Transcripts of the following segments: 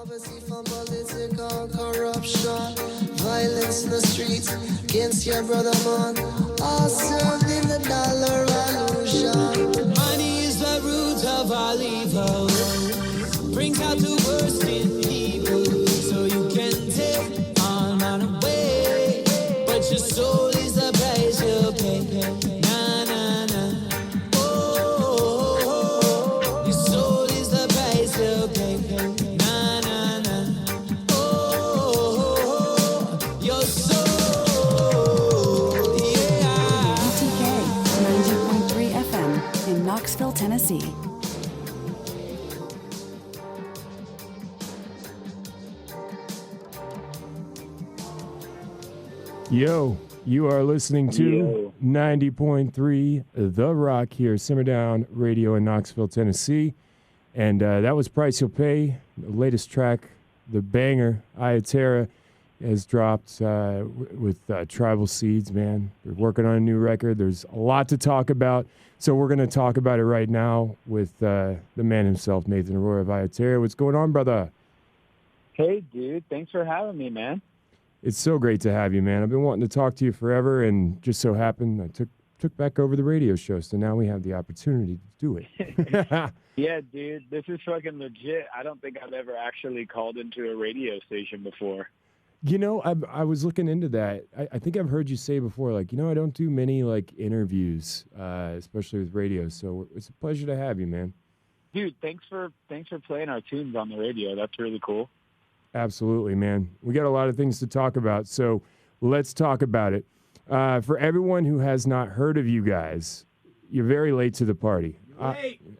Poverty from political corruption, violence in the streets against your brother man, all served in the dollar illusion. Money is the root of all evil, brings out the worst in people, so you can take all man away, but your soul is the price you pay. Na na na, oh, your soul is the price you pay. Na na na, oh, your soul, yeah. WUTK 90.3 FM in Knoxville, Tennessee. Yo, you are listening to 90.3 The Rock here, Simmer Down Radio in Knoxville, Tennessee. And that was Price You'll Pay. The latest track, the banger, Iya Terra, has dropped with Tribal Seeds, man. They're working on a new record. There's a lot to talk about. So we're going to talk about it right now with the man himself, Nathan Aurora of Iya Terra. What's going on, brother? Hey, dude. Thanks for having me, man. It's so great to have you, man. I've been wanting to talk to you forever, and just so happened I took back over the radio show, so now we have the opportunity to do it. Yeah, dude, this is fucking legit. I don't think I've ever actually called into a radio station before. You know, I was looking into that. I think I've heard you say before, like, I don't do many, like, interviews, especially with radio, so it's a pleasure to have you, man. Dude, thanks for playing our tunes on the radio. That's really cool. Absolutely, man. We got a lot of things to talk about, so let's talk about it. For everyone who has not heard of you guys, you're very late to the party.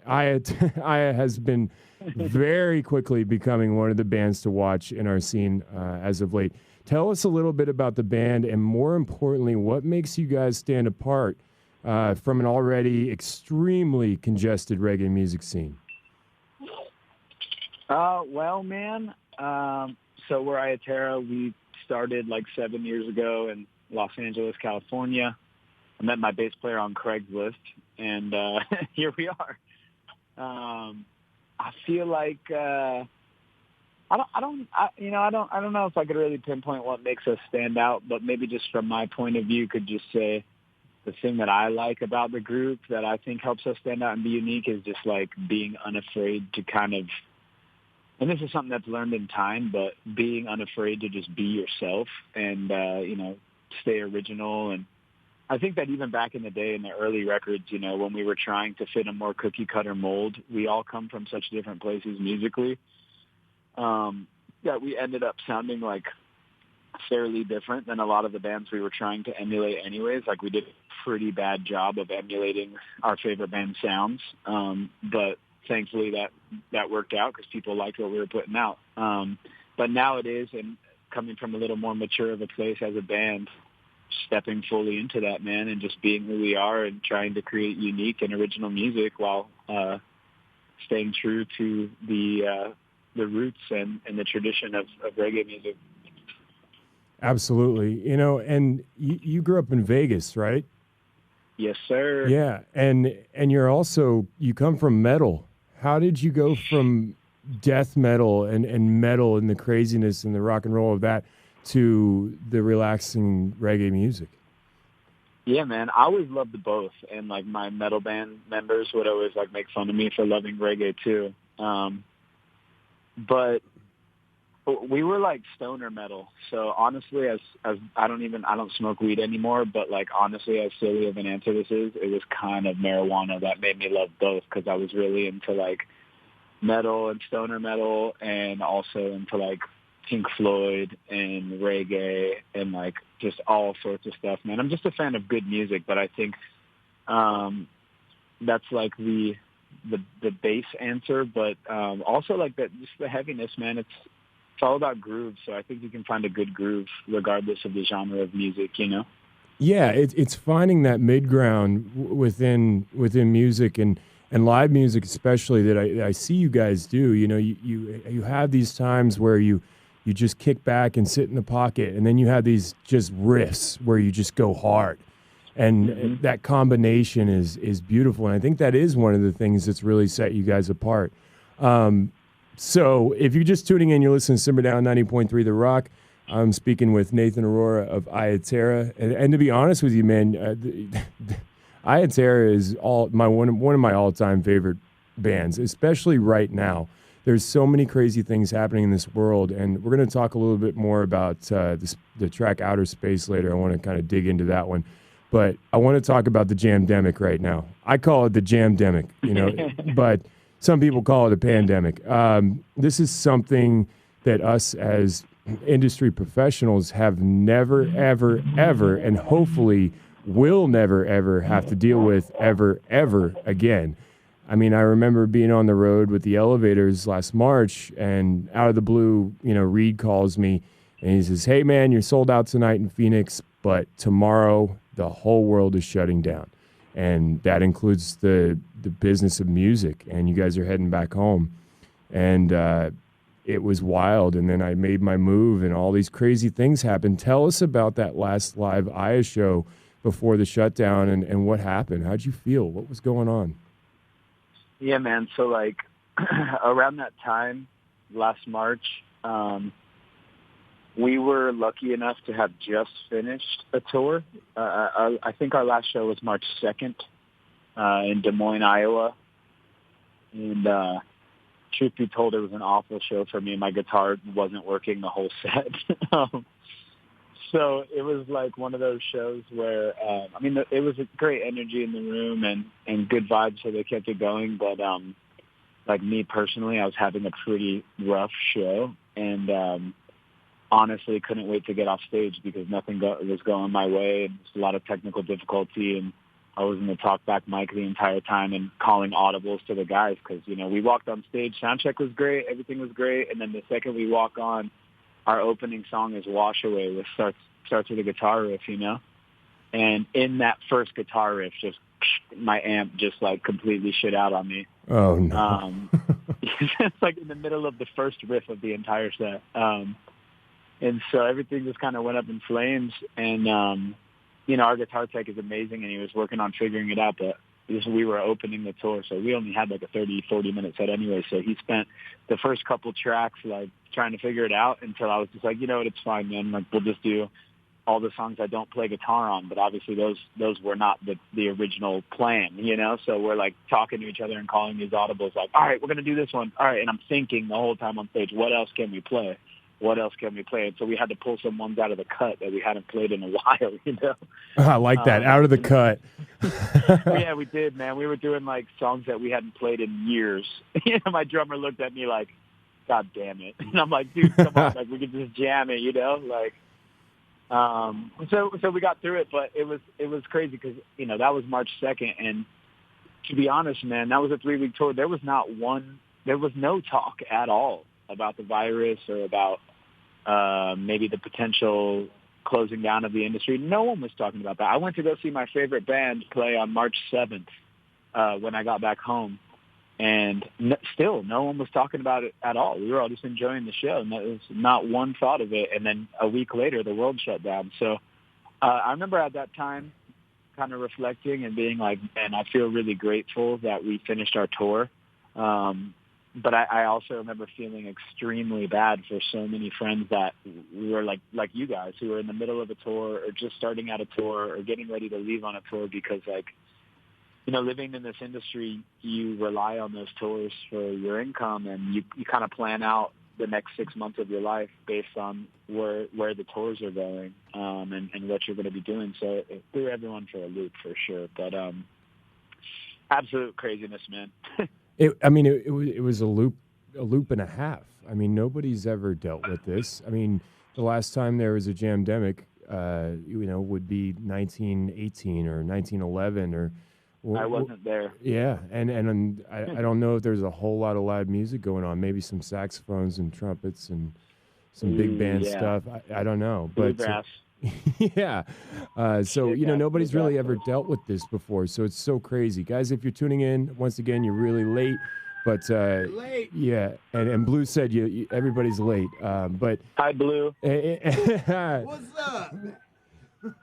Iya has been very quickly becoming one of the bands to watch in our scene as of late. Tell us a little bit about the band, and more importantly, what makes you guys stand apart from an already extremely congested reggae music scene? Well, man, so we're Iya Terra. We started like 7 years ago in Los Angeles, California. I met my bass player on Craigslist, and here we are. I feel like I don't know if I could really pinpoint what makes us stand out, but maybe just from my point of view, could just say the thing that I like about the group that I think helps us stand out and be unique is just like being unafraid to kind of. And this is something that's learned in time, but being unafraid to just be yourself and, stay original. And I think that even back in the day in the early records, when we were trying to fit a more cookie cutter mold, we all come from such different places musically that we ended up sounding like fairly different than a lot of the bands we were trying to emulate anyways. Like we did a pretty bad job of emulating our favorite band sounds. But thankfully that worked out because people liked what we were putting out. But nowadays, and coming from a little more mature of a place as a band, stepping fully into that, man, and just being who we are and trying to create unique and original music while staying true to the roots and the tradition of reggae music. Absolutely. And you grew up in Vegas, right? Yes, sir. Yeah, and you come from metal. How did you go from death metal and metal and the craziness and the rock and roll of that to the relaxing reggae music? Yeah, man, I always loved both, and like my metal band members would always like make fun of me for loving reggae too. But we were like stoner metal. So honestly, as I don't smoke weed anymore, but like honestly, as silly of an answer this is, it was kind of marijuana that made me love both because I was really into like metal and stoner metal and also into like Pink Floyd and reggae and like just all sorts of stuff, man. I'm just a fan of good music, but I think that's like the bass answer, but also like that just the heaviness, man. It's all about groove, so I think you can find a good groove regardless of the genre of music, Yeah, it's finding that mid-ground within music and live music especially that I see you guys do. You have these times where you just kick back and sit in the pocket, and then you have these just riffs where you just go hard. And that combination is beautiful, and I think that is one of the things that's really set you guys apart. So if you're just tuning in, you're listening to Simmer Down 90.3 The Rock. I'm speaking with Nathan Aurora of Iya Terra. And to be honest with you, man, Iya Terra is one of my all-time favorite bands, especially right now. There's so many crazy things happening in this world, and we're going to talk a little bit more about the track Outer Space later. I want to kind of dig into that one. But I want to talk about the Jamdemic right now. I call it the Jamdemic, but some people call it a pandemic. This is something that us as industry professionals have never, ever, ever, and hopefully will never, ever have to deal with ever, ever again. I mean, I remember being on the road with the Elevators last March, and out of the blue, Reed calls me, and he says, "Hey, man, you're sold out tonight in Phoenix, but tomorrow the whole world is shutting down." And that includes the business of music, and you guys are heading back home. And it was wild, and then I made my move, and all these crazy things happened. Tell us about that last live Iya show before the shutdown, and what happened. How'd you feel? What was going on? Yeah, man. So, around that time, last March, we were lucky enough to have just finished a tour. I think our last show was March 2nd in Des Moines, Iowa. And truth be told, it was an awful show for me. My guitar wasn't working the whole set. So it was like one of those shows where, it was a great energy in the room and good vibes, so they kept it going. But me personally, I was having a pretty rough show, and honestly couldn't wait to get off stage because nothing was going my way. And there's a lot of technical difficulty, and I was in the talkback mic the entire time and calling audibles to the guys because, we walked on stage. Sound check was great. Everything was great. And then the second we walk on, our opening song is Wash Away, which starts with a guitar riff, And in that first guitar riff, just my amp just completely shit out on me. Oh, no. It's in the middle of the first riff of the entire set. And so everything just kind of went up in flames. And, our guitar tech is amazing, and he was working on figuring it out, but we were opening the tour, so we only had a 30, 40-minute set anyway. So he spent the first couple tracks trying to figure it out until I was just like, it's fine, man. We'll just do all the songs I don't play guitar on. But obviously those were not the original plan, So we're talking to each other and calling these audibles all right, we're going to do this one. All right. And I'm thinking the whole time on stage, what else can we play? What else can we play? And so we had to pull some ones out of the cut that we hadn't played in a while, I like that, out of the cut. Yeah, we did, man. We were doing songs that we hadn't played in years. My drummer looked at me like, "God damn it!" And I'm like, "Dude, come on, we could just jam it, So we got through it, but it was crazy because that was March 2nd, and to be honest, man, that was a 3-week tour. There was no talk at all about the virus or about maybe the potential closing down of the industry. No one was talking about that. I went to go see my favorite band play on March 7th when I got back home, and still no one was talking about it at all. We were all just enjoying the show, and there was not one thought of it. And then a week later, the world shut down. So I remember at that time kind of reflecting and being like, man, I feel really grateful that we finished our tour. But I also remember feeling extremely bad for so many friends that were like you guys who were in the middle of a tour or just starting out a tour or getting ready to leave on a tour because, living in this industry, you rely on those tours for your income, and you kind of plan out the next 6 months of your life based on where the tours are going and what you're going to be doing. So it threw everyone for a loop for sure. But absolute craziness, man. It was a loop and a half. I mean, nobody's ever dealt with this. I mean, the last time there was a Jamdemic, would be 1918 or 1911 or. I wasn't there. Yeah, and I don't know if there's a whole lot of live music going on. Maybe some saxophones and trumpets and some big band stuff. I don't know, but yeah. Nobody's really ever dealt with this before, so it's so crazy, guys. If you're tuning in, once again, you're really late. But late. Yeah, and Blue said everybody's late. But hi, Blue. What's up?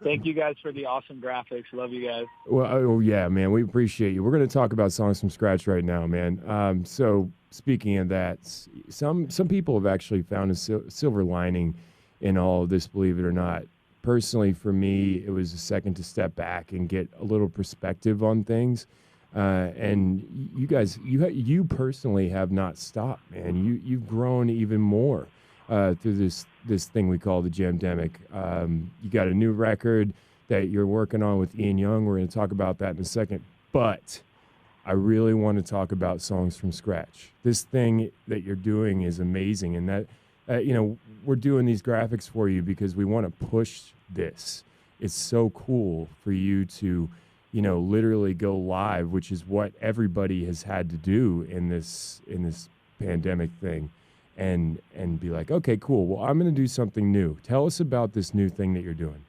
Thank you guys for the awesome graphics. Love you guys. Well, oh yeah, man, we appreciate you. We're going to talk about songs from scratch right now, man. So speaking of that, some people have actually found a silver lining in all of this, believe it or not. Personally, for me, it was a second to step back and get a little perspective on things. And you guys, you personally have not stopped, man. You've grown even more through this thing we call the Jamdemic. You got a new record that you're working on with Ian Young. We're going to talk about that in a second. But I really want to talk about songs from scratch. This thing that you're doing is amazing, and that we're doing these graphics for you because we want to push this. It's so cool for you to literally go live, which is what everybody has had to do in this pandemic thing, and be like, okay, cool. Well, I'm going to do something new. Tell us about this new thing that you're doing.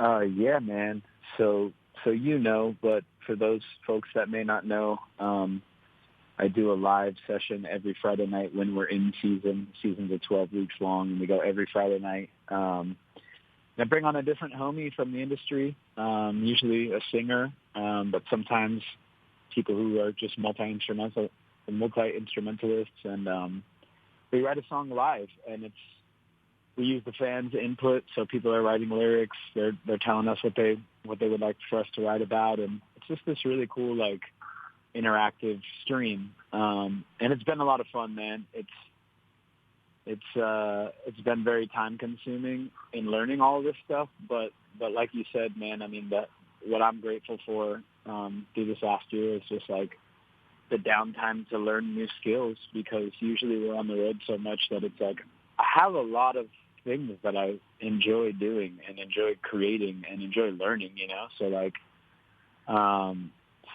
Yeah, man. So but for those folks that may not know, I do a live session every Friday night when we're in season. Seasons are 12 weeks long, and we go every Friday night. I bring on a different homie from the industry, usually a singer, but sometimes people who are just multi-instrumentalists, and we write a song live, and we use the fans' input, so people are writing lyrics. They're telling us what they would like for us to write about, and it's just this really cool interactive stream, and it's been a lot of fun, man. It's been very time consuming in learning all of this stuff, but like you said, man, I mean, what I'm grateful for through this last year is just the downtime to learn new skills, because usually we're on the road so much that it's I have a lot of things that I enjoy doing and enjoy creating and enjoy learning, so this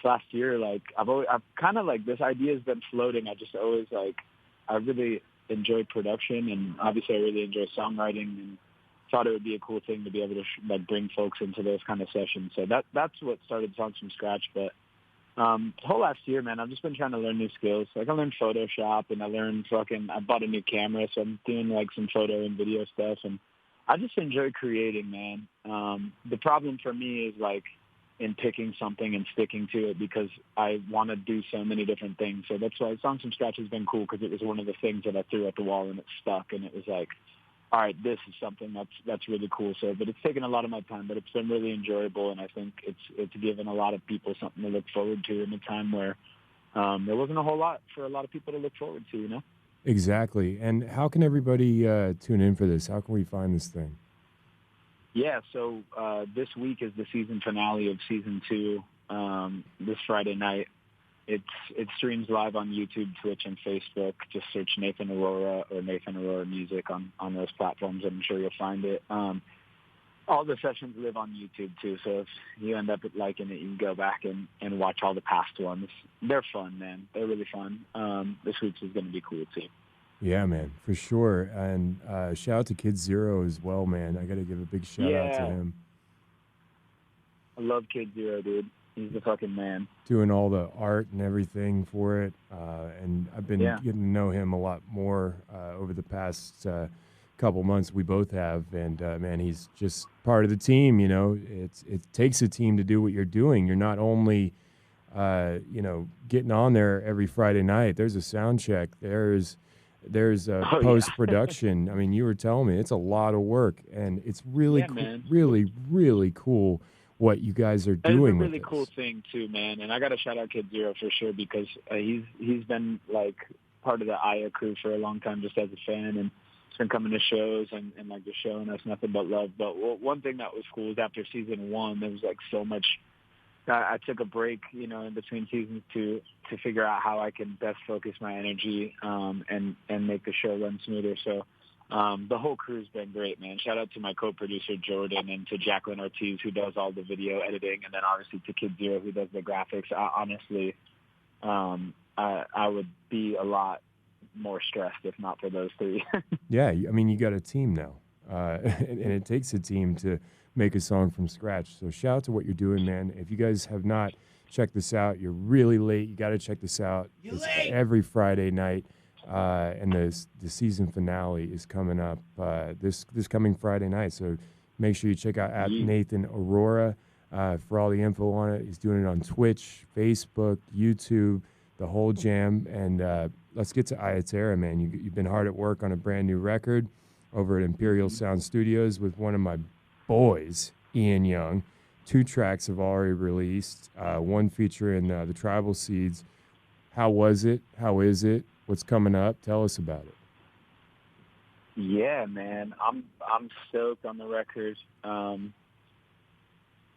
last year, I've kind of this idea has been floating. I just always I really enjoy production, and obviously I really enjoy songwriting, and thought it would be a cool thing to be able to bring folks into those kind of sessions. So that's what started Songs from Scratch. But the whole last year, man, I've just been trying to learn new skills. I learned Photoshop, and I bought a new camera, so I'm doing some photo and video stuff, and I just enjoy creating, man. The problem for me is in picking something and sticking to it, because I want to do so many different things. So that's why Songs from Scratch has been cool, because it was one of the things that I threw at the wall and it stuck, and it was all right, this is something that's really cool. So, but it's taken a lot of my time, but it's been really enjoyable, and I think it's given a lot of people something to look forward to in a time where there wasn't a whole lot for a lot of people to look forward to, Exactly. And how can everybody tune in for this? How can we find this thing? Yeah, so this week is the season finale of season 2. This Friday night, it streams live on YouTube, Twitch, and Facebook. Just search Nathan Aurora or Nathan Aurora Music on those platforms, and I'm sure you'll find it. All the sessions live on YouTube too, so if you end up liking it, you can go back and watch all the past ones. They're fun, man. They're really fun. This week's is going to be cool too. Yeah, man, for sure. And shout out to Kid Zero as well, man. I got to give a big shout out to him. I love Kid Zero, dude. He's the fucking man. Doing all the art and everything for it. And I've been getting to know him a lot more over the past couple months. We both have. And, man, he's just part of the team, It takes a team to do what you're doing. You're not only, getting on there every Friday night. There's a sound check. There's post-production. I mean, you were telling me it's a lot of work, and it's really, really, really cool what you guys are doing. It's a really cool thing too, man. And I got to shout out Kid Zero for sure, because he's been part of the Iya crew for a long time, just as a fan, and he's been coming to shows and just showing us nothing but love. But one thing that was cool is after season 1, there was so much. I took a break, in between seasons to figure out how I can best focus my energy and make the show run smoother. So the whole crew's been great, man. Shout out to my co-producer Jordan, and to Jacqueline Ortiz, who does all the video editing, and then obviously to Kid Zero, who does the graphics. Honestly, I would be a lot more stressed if not for those three. Yeah, I mean, you got a team now, and it takes a team to make a song from scratch. So shout out to what you're doing, man. If you guys have not checked this out, you're really late. You got to check this out. It's every Friday night, and the season finale is coming up this coming Friday night. So Make sure you check out at Nathan Aurora for all the info on it. He's doing it on Twitch, Facebook, YouTube, the whole jam. And let's get to Iya Terra, man. You've been hard at work on a brand new record over at Imperial Sound Studios with one of my boys, Ian Young. 2 tracks have already released, one featuring the Tribal Seeds. How was it? How is it? What's coming up? Tell us about it. Yeah, man, I'm stoked on the record.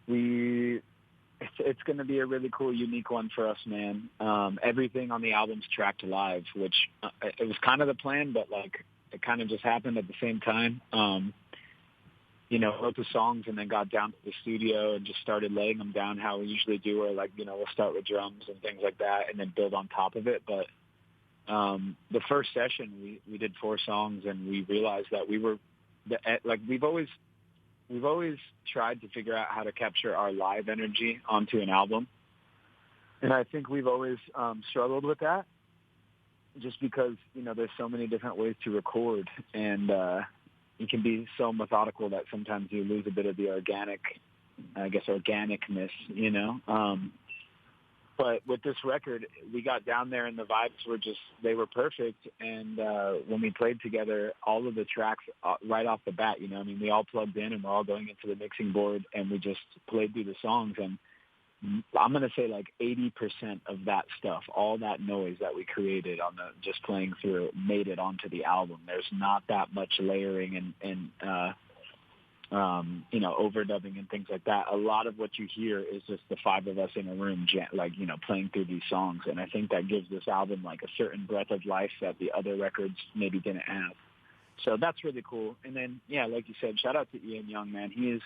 It's going to be a really cool, unique one for us, man. Everything on the album's tracked live, which it was kind of the plan, but like it kind of just happened at the same time. Wrote the songs and then got down to the studio and just started laying them down how we usually do, where like, we'll start with drums and things like that and then build on top of it. But the first session, we did 4 songs, and we realized that we've always tried to figure out how to capture our live energy onto an album. And I think we've always struggled with that just because, there's so many different ways to record, and you can be so methodical that sometimes you lose a bit of the organicness, But with this record, we got down there and the vibes they were perfect. And when we played together, all of the tracks right off the bat, we all plugged in and we're all going into the mixing board and we just played through the songs. And I'm going to say like 80% of that stuff, all that noise that we created on just playing through, made it onto the album. There's not that much layering and overdubbing and things like that. A lot of what you hear is just the 5 of us in a room, playing through these songs. And I think that gives this album like a certain breath of life that the other records maybe didn't have. So that's really cool. And then, yeah, like you said, shout out to Ian Young, man. He's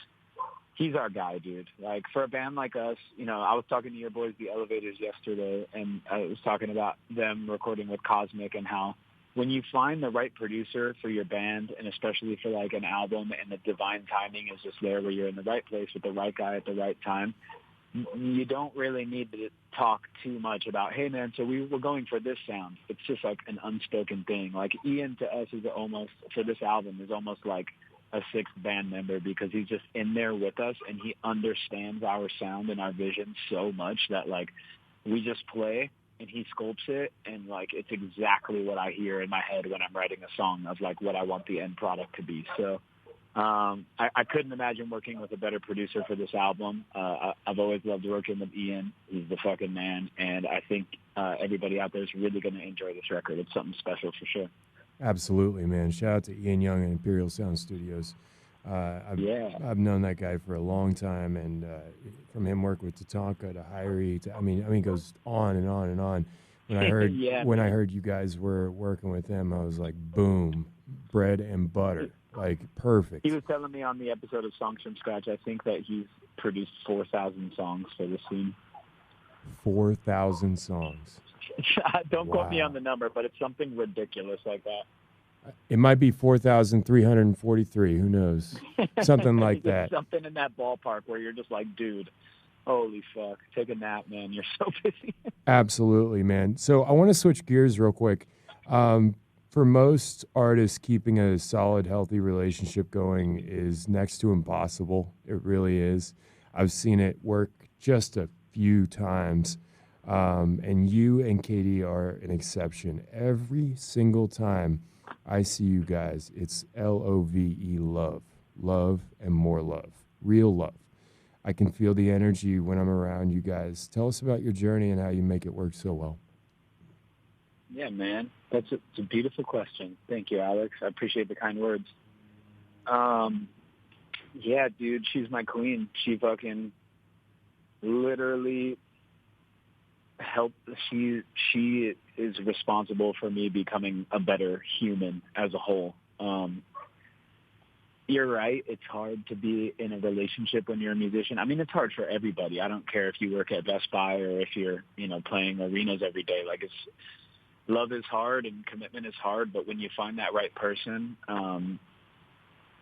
our guy, dude. Like, for a band like us, I was talking to your boys, The Elevators, yesterday, and I was talking about them recording with Cosmic and how when you find the right producer for your band, and especially for like an album, and the divine timing is just there where you're in the right place with the right guy at the right time, you don't really need to talk too much about, hey man, so we're going for this sound. It's just like an unspoken thing. Like Ian to us is almost, for this album, is almost like a 6th band member, because he's just in there with us and he understands our sound and our vision so much that like we just play and he sculpts it, and like it's exactly what I hear in my head when I'm writing a song of like what I want the end product to be. So I couldn't imagine working with a better producer for this album. I've always loved working with Ian. He's the fucking man, and I think everybody out there is really going to enjoy this record. It's something special for sure. Absolutely, man. Shout out to Ian Young and Imperial Sound Studios. I've known that guy for a long time, and from him working with Tatanka to Hyrie to, I mean, it goes on and on and on. When I heard I heard you guys were working with him, I was like, boom, bread and butter, like perfect. He was telling me on the episode of Songs from Scratch, I think that he's produced 4,000 songs for the scene. 4,000 songs. Don't quote me on the number, but it's something ridiculous like that. It might be 4,343. Who knows? Something like that. Something in that ballpark where you're just like, dude, holy fuck, take a nap, man. You're so busy. Absolutely, man. So I want to switch gears real quick. For most artists, keeping a solid, healthy relationship going is next to impossible. It really is. I've seen it work just a few times. And you and Katie are an exception. Every single time I see you guys, it's LOVE, love. Love and more love. Real love. I can feel the energy when I'm around you guys. Tell us about your journey and how you make it work so well. Yeah, man. It's a beautiful question. Thank you, Alex. I appreciate the kind words. Yeah, dude, she's my queen. She fucking literally helped. She is responsible for me becoming a better human as a whole. You're right. It's hard to be in a relationship when you're a musician. I mean, it's hard for everybody. I don't care if you work at Best Buy or if you're, playing arenas every day. Like, love is hard and commitment is hard, but when you find that right person,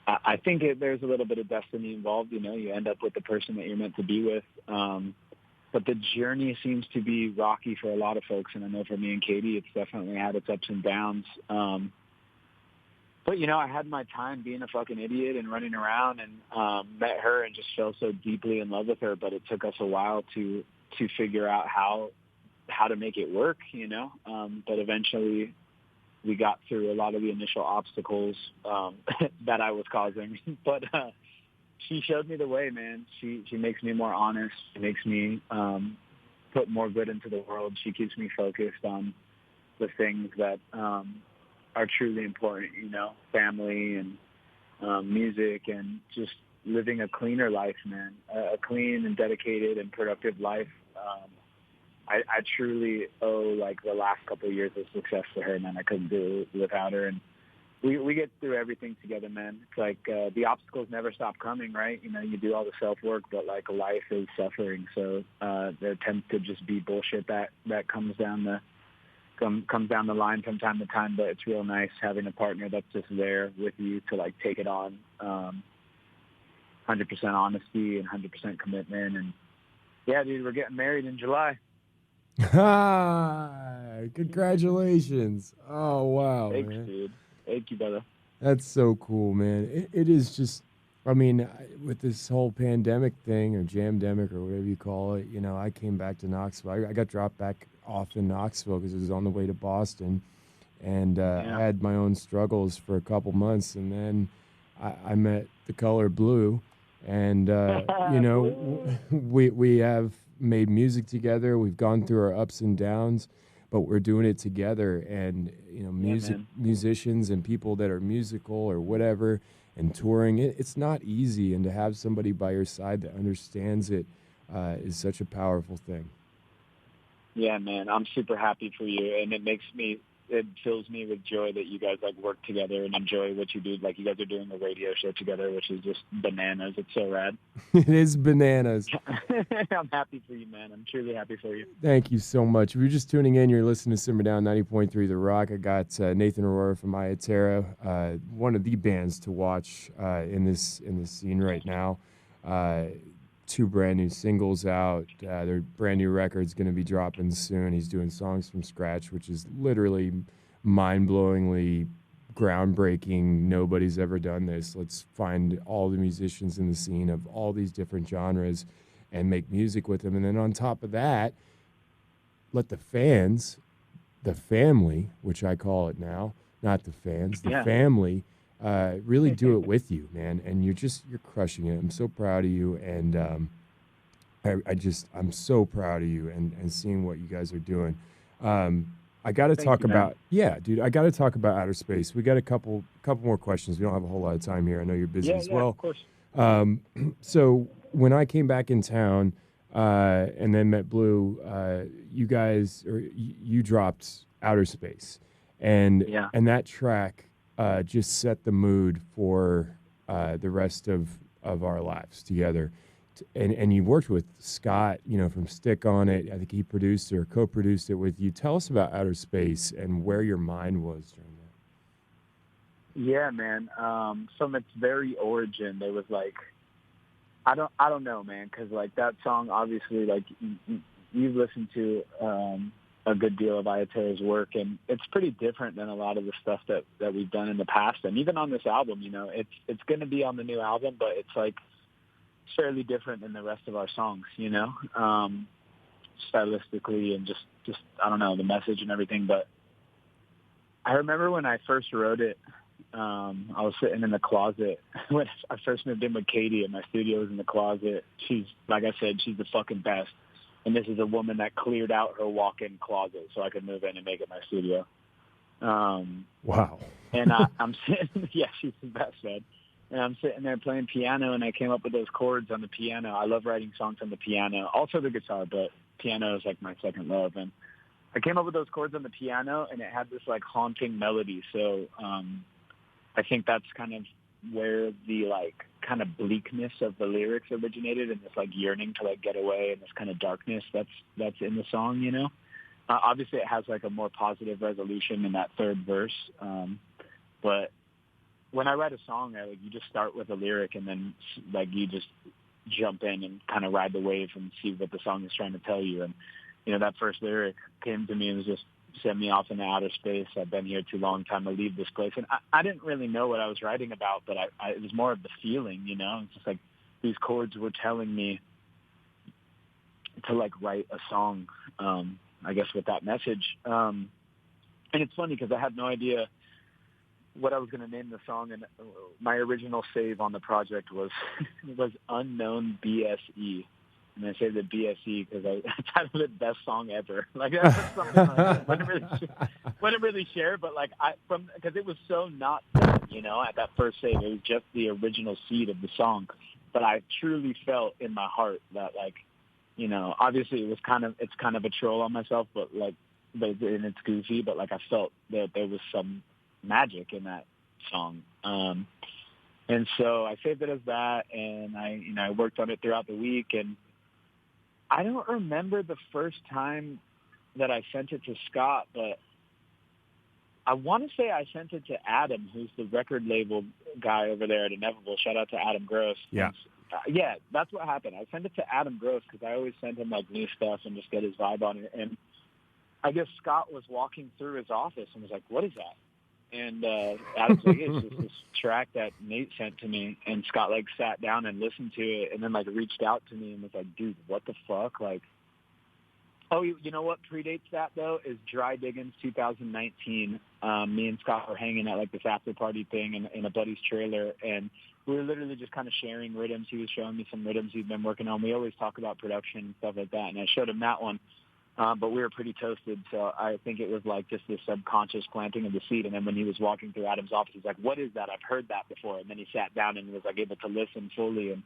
I think there's a little bit of destiny involved. You end up with the person that you're meant to be with. But the journey seems to be rocky for a lot of folks, and I know for me and Katie, it's definitely had its ups and downs. But, you know, I had my time being a fucking idiot and running around, and met her and just fell so deeply in love with her. But it took us a while to figure out how to make it work, you know. But eventually we got through a lot of the initial obstacles that I was causing. But she showed me the way, man. She makes me more honest. She makes me put more good into the world. She keeps me focused on the things that are truly important, you know, family and music and just living a cleaner life, man, a clean and dedicated and productive life. I truly owe, like, the last couple of years of success to her, man. I couldn't do it without her. And we get through everything together, man. It's like the obstacles never stop coming, right? You know, you do all the self-work, but, like, life is suffering. So there tends to just be bullshit that comes down the line from time to time, but it's real nice having a partner that's just there with you to, like, take it on. 100% honesty and 100% commitment. And yeah, dude, we're getting married in July. Congratulations. Oh, wow. Thanks, man. dude. Thank you, brother. That's so cool, man. It is just, I mean, with this whole pandemic thing or jamdemic or whatever you call it, you know, I came back to Knoxville. I got dropped back off in Knoxville because it was on the way to Boston. And I had my own struggles for a couple months. And then I met the color blue. And, you know, we have made music together. We've gone through our ups and downs, but we're doing it together. And, you know, musicians and people that are musical or whatever and touring, it's not easy. And to have somebody by your side that understands it is such a powerful thing. Yeah, man, I'm super happy for you. And it fills me with joy that you guys, like, work together and enjoy what you do. Like, you guys are doing a radio show together, which is just bananas. It's so rad. It is bananas. I'm happy for you, man. I'm truly happy for you. Thank you so much. If you're just tuning in, you're listening to Simmer Down 90.3 The Rock. I got Nathan Aurora from Iya Terra, one of the bands to watch in this scene right now. 2 brand new singles out. Their brand new record's going to be dropping soon. He's doing songs from scratch, which is literally mind-blowingly groundbreaking. Nobody's ever done this. Let's find all the musicians in the scene of all these different genres and make music with them. And then on top of that, let the fans, the family, which I call it now, not the fans, the family, really do it with you, man. And you're crushing it. I'm so proud of you. And I'm so proud of you and seeing what you guys are doing. I got to talk about, dude, I got to talk about outer space. We got a couple more questions. We don't have a whole lot of time here. I know you're busy as well. Of course. So when I came back in town, and then met Blue, you dropped Outer Space. And that track, just set the mood for the rest of our lives together. And you worked with Scott, you know, from Stick on it. I think he produced or co-produced it with you. Tell us about Outer Space and where your mind was during that. Yeah, man. From its very origin, there was like, I don't know, man, because like that song, obviously, like you've listened to a good deal of Iya Terra's work, and it's pretty different than a lot of the stuff that we've done in the past. And even on this album, you know, it's going to be on the new album, but it's like fairly different than the rest of our songs, you know, stylistically and just I don't know, the message and everything. But I remember when I first wrote it, I was sitting in the closet when I first moved in with Katie, and my studio was in the closet. She's, like I said, she's the fucking best. And this is a woman that cleared out her walk-in closet so I could move in and make it my studio. Wow. And I'm sitting, she's the best, man. And I'm sitting there playing piano, and I came up with those chords on the piano. I love writing songs on the piano, also the guitar, but piano is like my second love. And I came up with those chords on the piano, and it had this like haunting melody. So I think that's kind of where the like kind of bleakness of the lyrics originated, and this like yearning to like get away and this kind of darkness that's in the song, you know. Obviously it has like a more positive resolution in that third verse, but when I write a song, you just start with a lyric, and then like you just jump in and kind of ride the wave and see what the song is trying to tell you. And you know, that first lyric came to me and was just send me off into outer space. I've been here too long, time to leave this place. And I didn't really know what I was writing about, but it was more of the feeling, you know. It's just like these chords were telling me to like write a song, I guess, with that message. And it's funny because I had no idea what I was going to name the song, and my original save on the project was Unknown BSE. And I say the BSE because I titled it Best Song Ever. Like that's something I wouldn't really share, but like because it was so not done, you know, at that first save. It was just the original seed of the song, but I truly felt in my heart that, like, you know, obviously it's kind of a troll on myself, but and it's goofy, but like I felt that there was some magic in that song. And so I saved it as that, and I worked on it throughout the week, and I don't remember the first time that I sent it to Scott, but I want to say I sent it to Adam, who's the record label guy over there at Inevitable. Shout out to Adam Gross. Yeah. Yeah, that's what happened. I sent it to Adam Gross because I always send him like new stuff and just get his vibe on it. And I guess Scott was walking through his office and was like, "What is that?" And Adam's like, "It's just this track that Nate sent to me." And Scott like sat down and listened to it, and then like reached out to me and was like, "Dude, what the fuck?" Like, oh, you know what predates that though is Dry Diggins 2019. Me and Scott were hanging at like this after party thing in a buddy's trailer, and we were literally just kind of sharing rhythms. He was showing me some rhythms he'd been working on. We always talk about production and stuff like that, and I showed him that one. But we were pretty toasted, so I think it was like just this subconscious planting of the seed. And then when he was walking through Adam's office, he's like, "What is that? I've heard that before." And then he sat down and was like able to listen fully. And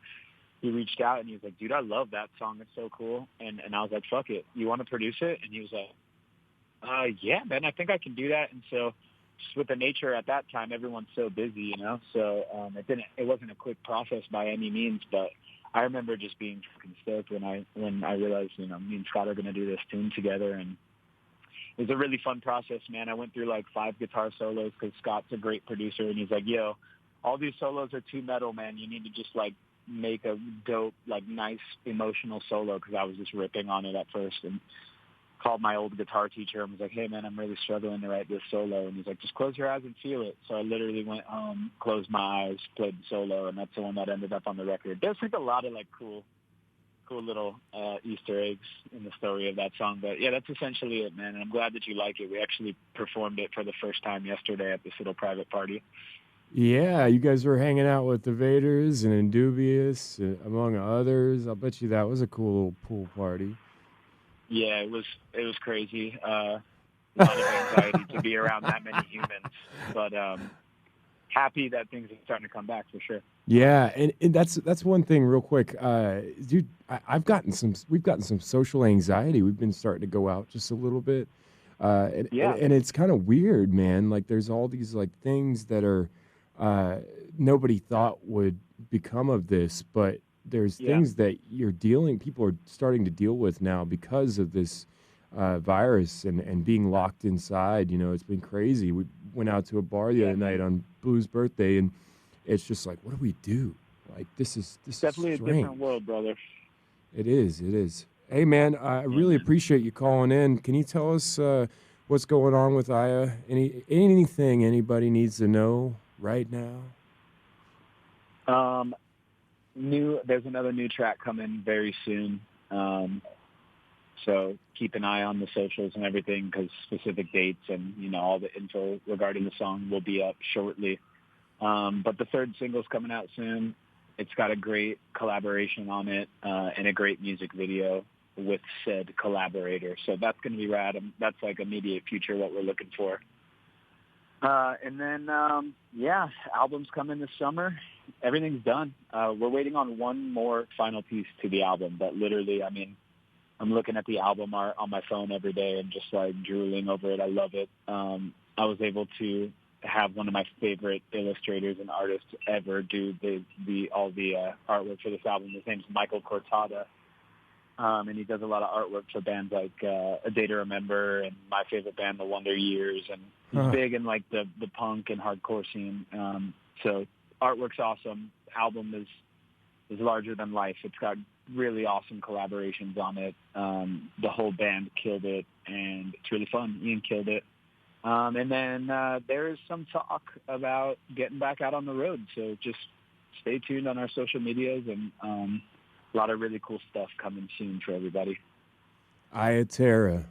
he reached out and he was like, "Dude, I love that song. It's so cool." And I was like, "Fuck it. You want to produce it?" And he was like, "Yeah, man, I think I can do that." And so just with the nature at that time, everyone's so busy, you know, so it wasn't a quick process by any means, but I remember just being fucking stoked when I realized, you know, me and Scott are going to do this tune together. And it was a really fun process, man. I went through like 5 guitar solos because Scott's a great producer, and he's like, "Yo, all these solos are too metal, man. You need to just like make a dope, like nice emotional solo," because I was just ripping on it at first. And called my old guitar teacher and was like, "Hey man, I'm really struggling to write this solo." And he's like, "Just close your eyes and feel it." So I literally went home, closed my eyes, played the solo, and that's the one that ended up on the record. There's like a lot of like cool little Easter eggs in the story of that song. But yeah, that's essentially it, man. And I'm glad that you like it. We actually performed it for the first time yesterday at this little private party. Yeah, you guys were hanging out with the Vaders and Indubious, among others. I'll bet you that was a cool little pool party. Yeah, it was crazy. A lot of anxiety to be around that many humans, but happy that things are starting to come back for sure. Yeah, and that's one thing real quick, dude. We've gotten some social anxiety. We've been starting to go out just a little bit, and it's kind of weird, man. Like there's all these like things that are nobody thought would become of this, but there's things that people are starting to deal with now because of this virus and being locked inside. You know, it's been crazy. We went out to a bar the other night on Blue's birthday, and it's just like, what do we do? Like, this is definitely is a different world, brother. It is. Hey, man, I really appreciate you calling in. Can you tell us what's going on with Iya? Anything anybody needs to know right now? There's another new track coming very soon. So keep an eye on the socials and everything, because specific dates and, you know, all the info regarding the song will be up shortly. But the third single's coming out soon. It's got a great collaboration on it and a great music video with said collaborator. So that's going to be rad. That's like immediate future what we're looking for. And then, album's coming this summer. Everything's done. We're waiting on one more final piece to the album, but literally, I mean, I'm looking at the album art on my phone every day and just like drooling over it. I love it. I was able to have one of my favorite illustrators and artists ever do all the artwork for this album. His name's Michael Cortada. And he does a lot of artwork for bands like A Day to Remember and my favorite band, The Wonder Years. And he's big in like the punk and hardcore scene. So artwork's awesome. Album is is larger than life. It's got really awesome collaborations on it. The whole band killed it, and it's really fun. Ian killed it. And then there is some talk about getting back out on the road. So just stay tuned on our social medias, and a lot of really cool stuff coming soon for everybody. Iya Terra.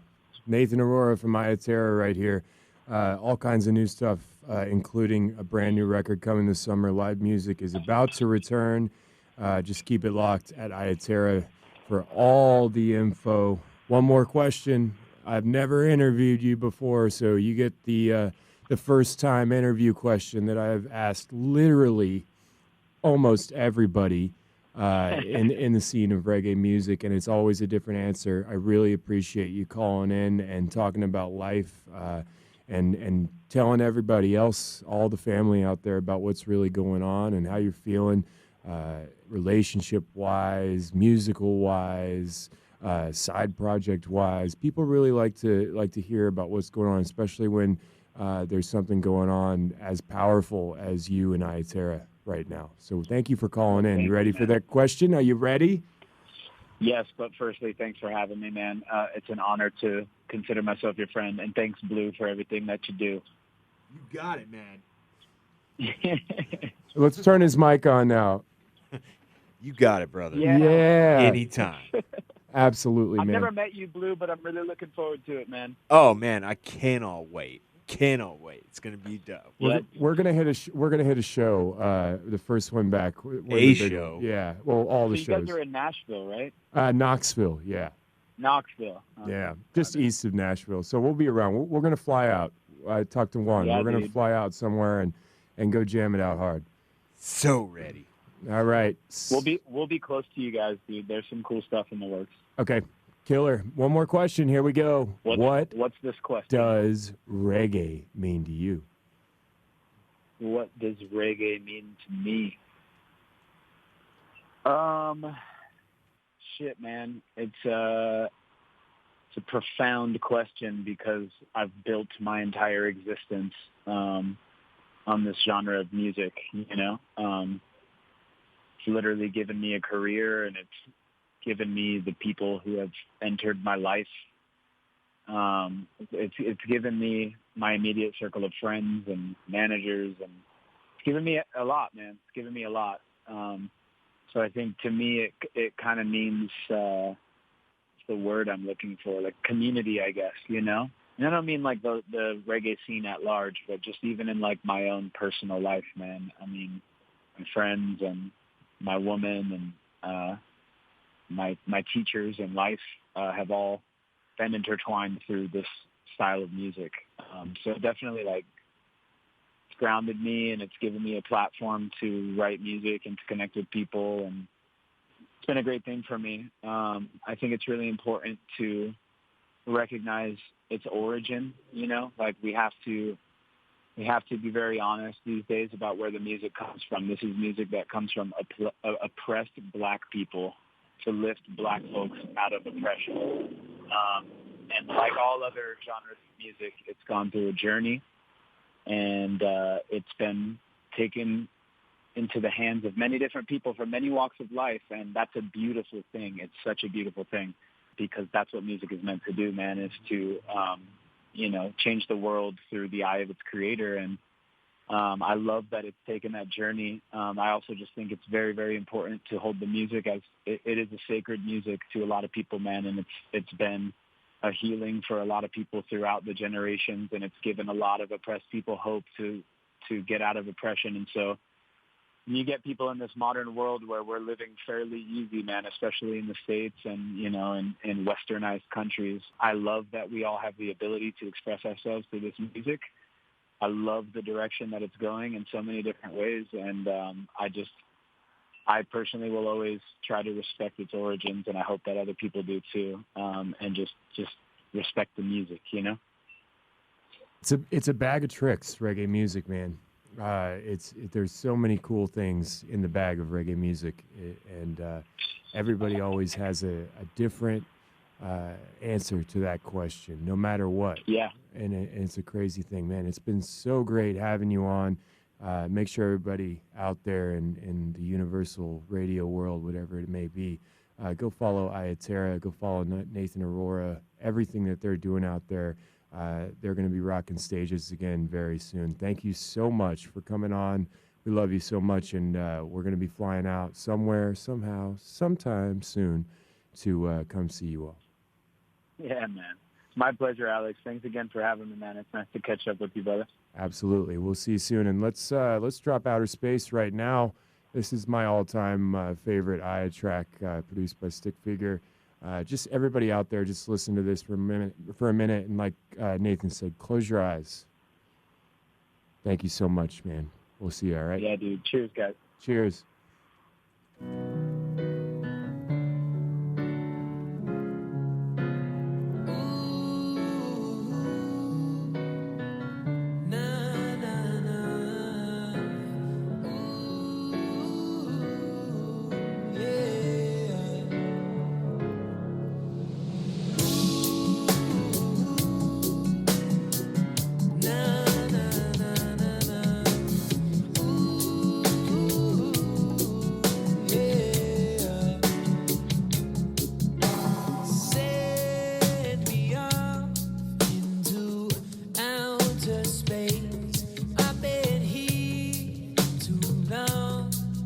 Nathan Aurora from Iya Terra right here. All kinds of new stuff, including a brand new record coming this summer. Live music is about to return. Just keep it locked at Iya Terra for all the info. One more question. I've never interviewed you before, so you get the first time interview question that I've asked literally almost everybody in the scene of reggae music, and it's always a different answer. I really appreciate you calling in and talking about life and telling everybody else, all the family out there, about what's really going on and how you're feeling, relationship-wise, musical-wise, side project-wise. People really like to hear about what's going on, especially when there's something going on as powerful as you and Iya Terra right now. So thank you for calling in. You ready for that question? Are you ready? Yes, but firstly, thanks for having me, man. It's an honor to consider myself your friend, and thanks, Blue, for everything that you do. You got it, man. Let's turn his mic on now. You got it, brother. Yeah. Anytime. Absolutely, I've man. never met you, Blue, but I'm really looking forward to it, man. Oh, man, I cannot wait. Cannot wait. It's gonna be dope. We're gonna hit a show. The first one back. A show. Yeah. Well, all the So you shows. guys are in Nashville, right? Knoxville. Yeah. Knoxville. Yeah. Just east of Nashville. So we'll be around. We're gonna fly out. I talked to Juan. Yeah, we're gonna dude. fly out somewhere and go jam it out hard. So ready. All right. We'll be close to you guys, dude. There's some cool stuff in the works. Okay. Killer. One more question. Here we go. What's this question? Does reggae mean to you? What does reggae mean to me? Shit, man. It's a profound question because I've built my entire existence on this genre of music, you know? It's literally given me a career, and it's given me the people who have entered my life. It's given me my immediate circle of friends and managers, and it's given me a lot, man. It's given me a lot. So I think to me it kind of means what's the word I'm looking for, like community, I guess, you know? And I don't mean like the reggae scene at large, but just even in like my own personal life, man. I mean, my friends and my woman and my teachers in life have all been intertwined through this style of music. So definitely, like, it's grounded me, and it's given me a platform to write music and to connect with people, and it's been a great thing for me. I think it's really important to recognize its origin, you know? Like, we have to be very honest these days about where the music comes from. This is music that comes from oppressed black people to lift black folks out of oppression. And like all other genres of music, it's gone through a journey, and it's been taken into the hands of many different people from many walks of life, and that's a beautiful thing. It's such a beautiful thing, because that's what music is meant to do, man, is to, change the world through the eye of its creator. And I love that it's taken that journey. I also just think it's very, very important to hold the music as it is a sacred music to a lot of people, man, and it's been a healing for a lot of people throughout the generations, and it's given a lot of oppressed people hope to get out of oppression. And so you get people in this modern world where we're living fairly easy, man, especially in the States and, you know, in westernized countries. I love that we all have the ability to express ourselves through this music. I love the direction that it's going in so many different ways. And I personally will always try to respect its origins, and I hope that other people do too, and just respect the music, you know? It's a bag of tricks, reggae music, man. There's so many cool things in the bag of reggae music, and everybody always has a different answer to that question, no matter what. Yeah. And it's a crazy thing, man. It's been so great having you on, Make sure everybody out there in the universal radio world, whatever it may be, go follow Iya Terra, go follow Nathan Aurora, everything that they're doing out there. They're going to be rocking stages again very soon. Thank you so much for coming on. We love you so much, and we're going to be flying out somewhere, somehow, sometime soon to come see you all. Yeah, man. My pleasure, Alex. Thanks again for having me, man. It's nice to catch up with you, brother. Absolutely. We'll see you soon. And let's drop Outer Space right now. This is my all-time favorite Iya track, produced by Stick Figure. Just everybody out there, just listen to this for a minute. And like Nathan said, close your eyes. Thank you so much, man. We'll see you, all right? Yeah, dude. Cheers, guys. Cheers.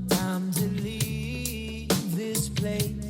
Time to leave this place.